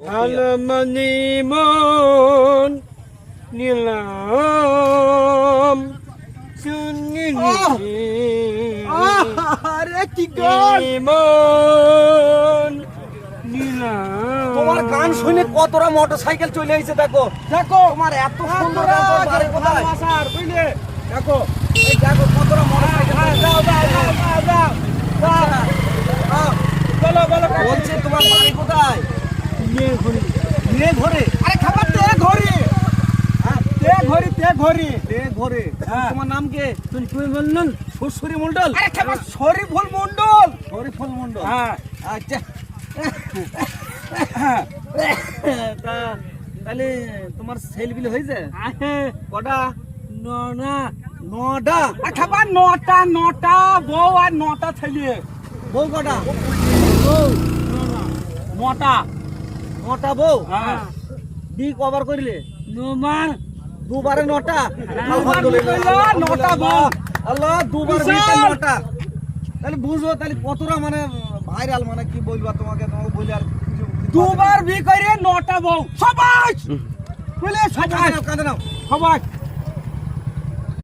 আলমনি মন নিলাম আরে কি গান মন নিলাম। তোমার গান শুনে কতটা মোটরসাইকেল চলে এসেছে দেখো দেখো তোমার এত সুন্দর গান তোমার বাড়ি কোথায় বুঝলে দেখো এই দেখো কতটা মোটরসাইকেল যাও যাও যাও যাও যাও বলো বলো বলছে তোমার বাড়ি কোথায় নিয়ে ঘুরি নে ঘরে আরে খাবার তে ঘুরি তে ঘুরি তে ঘুরি নে ঘরে তোমার নাম কে তুমি বললেন শ্বশুরি মন্ডল আরে খাবার শরীফুল মন্ডল শরীফুল মন্ডল হ্যাঁ আচ্ছা তা তাহলে তোমার সেলফিল হয়েছে কটা না নটা খাবার নটা নটা বউ আর নটা ছেলে বউ কটা নটা নটা বউ হ্যাঁ বি কভার করলে নমান দুবারে নটা আলহামদুলিল্লাহ, নটা বউ। আল্লাহ দুবার বিশাল। বিতে নটা তাহলে বুঝো তাহলে কতটা মানে ভাইরাল মানে কি বলবো তোমাকে বলি আর দুবার বি করে নটা বউ সবাই বলে কাঁদে সবাই নাও কাঁদে নাও সবাই